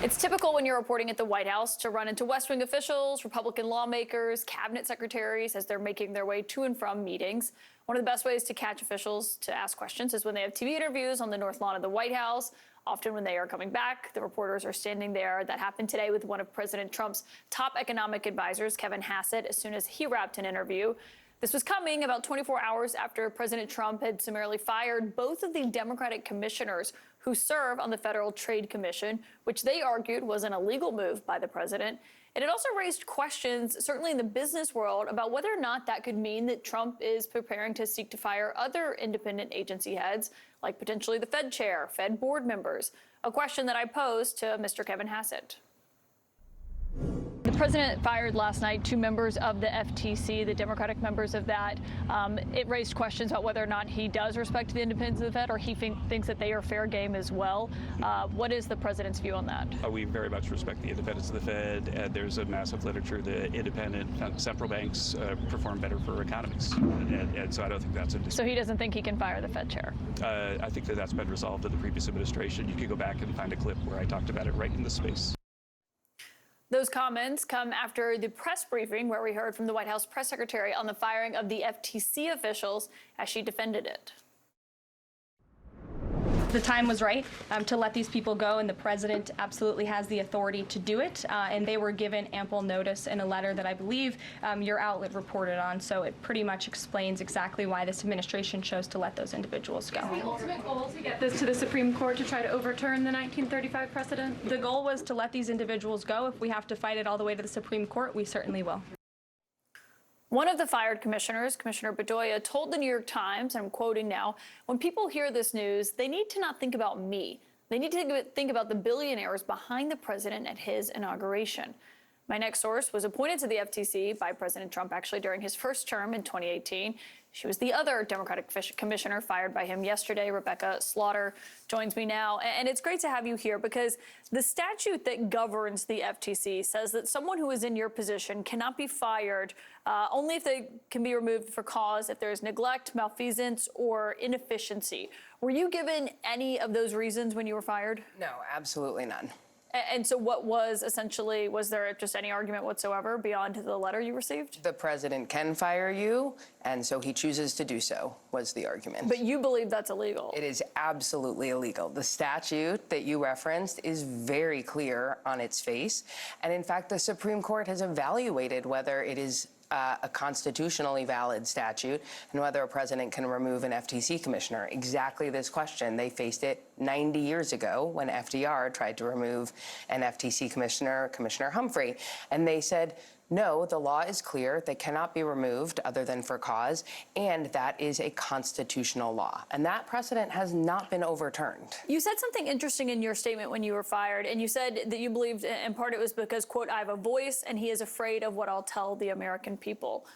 It's typical when you're reporting at the White House to run into West Wing officials, Republican lawmakers, cabinet secretaries as they're making their way to and from meetings. One of the best ways to catch officials to ask questions is when they have TV interviews on the North Lawn of the White House. Often when they are coming back, the reporters are standing there. That happened today with one of President Trump's top economic advisors, Kevin Hassett, as soon as he wrapped an interview. This was coming about 24 hours after President Trump had summarily fired both of the Democratic commissioners who serve on the Federal Trade Commission, which they argued was an illegal move by the president. And it also raised questions, certainly in the business world, about whether or not that could mean that Trump is preparing to seek to fire other independent agency heads, like potentially the Fed chair, Fed board members. A question that I posed to Mr. Kevin Hassett. The president fired last night two members of the FTC, the Democratic members of that. It raised questions about whether or not he does respect the independence of the Fed, or he thinks that they are fair game as well. What is the president's view on that? We very much respect the independence of the Fed. There's a massive literature that independent central banks perform better for economies. And so I don't think that's a... So he doesn't think he can fire the Fed chair? I think that that's been resolved in the previous administration. You could go back and find a clip where I talked about it right in this space. Those comments come after the press briefing where we heard from the White House press secretary on the firing of the FTC officials as she defended it. The time was right to let these people go, and the president absolutely has the authority to do it. And they were given ample notice in a letter that I believe your outlet reported on. So it pretty much explains exactly why this administration chose to let those individuals go. Is the ultimate goal to get this to the Supreme Court to try to overturn the 1935 precedent? The goal was to let these individuals go. If we have to fight it all the way to the Supreme Court, we certainly will. One of the fired commissioners, Commissioner Bedoya, told the New York Times, and I'm quoting now, "When people hear this news, they need to not think about me. They need to think about the billionaires behind the president at his inauguration." My next source was appointed to the FTC by President Trump actually during his first term in 2018. She was the other Democratic commissioner fired by him yesterday. Rebecca Slaughter joins me now. And it's great to have you here because the statute that governs the FTC says that someone who is in your position cannot be fired only if they can be removed for cause if there is neglect, malfeasance, or inefficiency. Were you given any of those reasons when you were fired? No, absolutely none. And so what was essentially, was there just any argument whatsoever beyond the letter you received? The president can fire you, and so he chooses to do so, was the argument. But you believe that's illegal? It is absolutely illegal. The statute that you referenced is very clear on its face. And in fact, the Supreme Court has evaluated whether it is a constitutionally valid statute and whether a president can remove an FTC commissioner. Exactly this question. They faced it 90 years ago when FDR tried to remove an FTC commissioner, Commissioner Humphrey. And they said, no, the law is clear. They cannot be removed other than for cause, and that is a constitutional law. And that precedent has not been overturned. You said something interesting in your statement when you were fired, and you said that you believed, in part, it was because, quote, I have a voice, and he is afraid of what I'll tell the American people.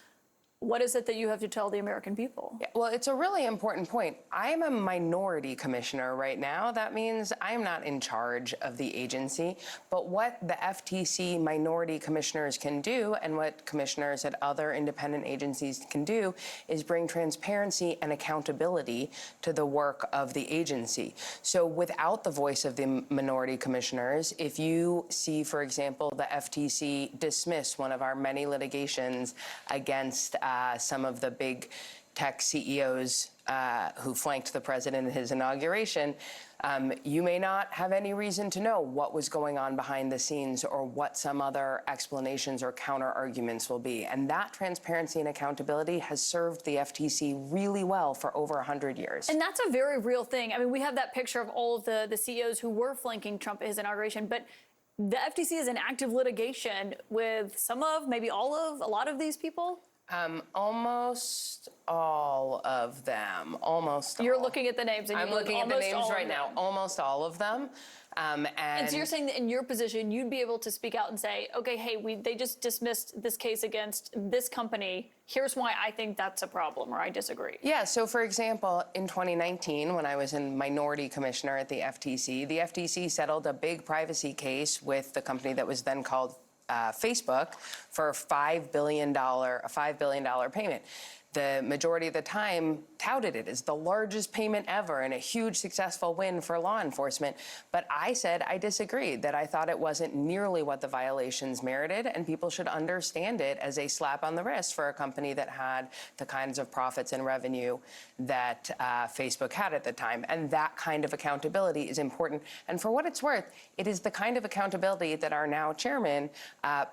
What is it that you have to tell the American people? Yeah, well, it's a really important point. I am a minority commissioner right now. That means I am not in charge of the agency. But what the FTC minority commissioners can do and what commissioners at other independent agencies can do is bring transparency and accountability to the work of the agency. So without the voice of the minority commissioners, if you see, for example, the FTC dismiss one of our many litigations against some of the big tech CEOs who flanked the president in his inauguration, you may not have any reason to know what was going on behind the scenes or what some other explanations or counter-arguments will be. And that transparency and accountability has served the FTC really well for over 100 years. And that's a very real thing. I mean, we have that picture of all of the CEOs who were flanking Trump at his inauguration, but the FTC is in active litigation with some of, maybe all of, a lot of these people? Almost all of them. Almost all. You're looking at the names. And I'm looking at the names right now. Almost all of them. And so you're saying that in your position, you'd be able to speak out and say, okay, hey, they just dismissed this case against this company. Here's why I think that's a problem, or I disagree. Yeah, so for example, in 2019, when I was in minority commissioner at the FTC settled a big privacy case with the company that was then called Facebook for a $5 billion payment. the majority of the time touted it as the largest payment ever and a huge successful win for law enforcement. But I said I disagreed, that I thought it wasn't nearly what the violations merited, and people should understand it as a slap on the wrist for a company that had the kinds of profits and revenue that Facebook had at the time. And that kind of accountability is important. And for what it's worth, it is the kind of accountability that our now chairman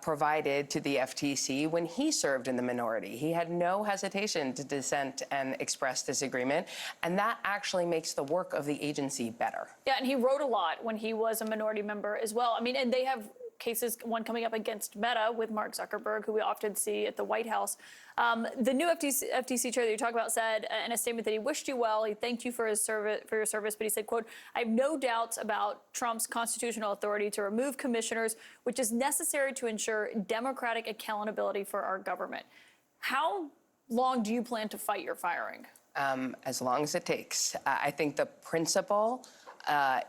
provided to the FTC when he served in the minority. He had no hesitation to dissent and express disagreement, and that actually makes the work of the agency better. Yeah, and he wrote a lot when he was a minority member as well. I mean, and they have cases, one coming up against Meta with Mark Zuckerberg, who we often see at the White House. The new FTC chair that you talk about said in a statement that he wished you well, he thanked you for your service, but he said, quote, "I have no doubts about Trump's constitutional authority to remove commissioners, which is necessary to ensure democratic accountability for our government." How long do you plan to fight your firing? As long as it takes. I think the principle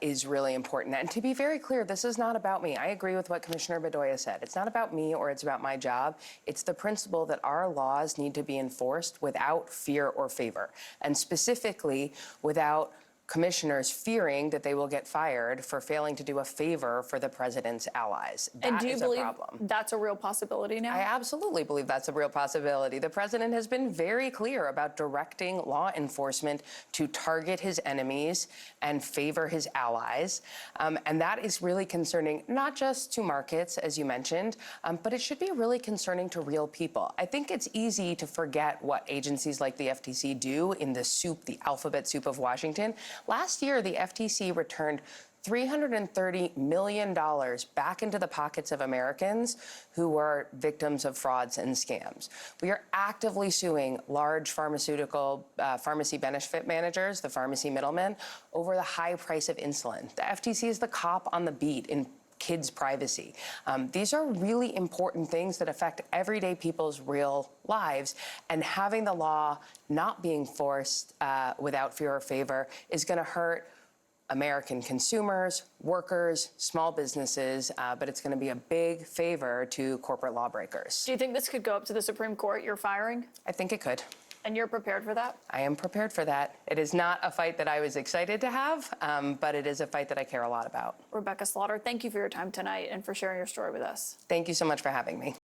is really important. And to be very clear, this is not about me. I agree with what Commissioner Bedoya said. It's not about me or it's about my job. It's the principle that our laws need to be enforced without fear or favor, and specifically without commissioners fearing that they will get fired for failing to do a favor for the president's allies. And do you believe a problem. That's a real possibility now? I absolutely believe that's a real possibility. The president has been very clear about directing law enforcement to target his enemies and favor his allies. And that is really concerning, not just to markets, as you mentioned, but it should be really concerning to real people. I think it's easy to forget what agencies like the FTC do in the soup, the alphabet soup of Washington. Last year, the FTC returned $330 million back into the pockets of Americans who were victims of frauds and scams. We are actively suing large pharmacy benefit managers, the pharmacy middlemen, over the high price of insulin. The FTC is the cop on the beat in kids' privacy. These are really important things that affect everyday people's real lives, and having the law not being forced without fear or favor is going to hurt American consumers, workers, small businesses, but it's going to be a big favor to corporate lawbreakers. Do you think this could go up to the Supreme Court, your firing? I think it could. And you're prepared for that? I am prepared for that. It is not a fight that I was excited to have, but it is a fight that I care a lot about. Rebecca Slaughter, thank you for your time tonight and for sharing your story with us. Thank you so much for having me.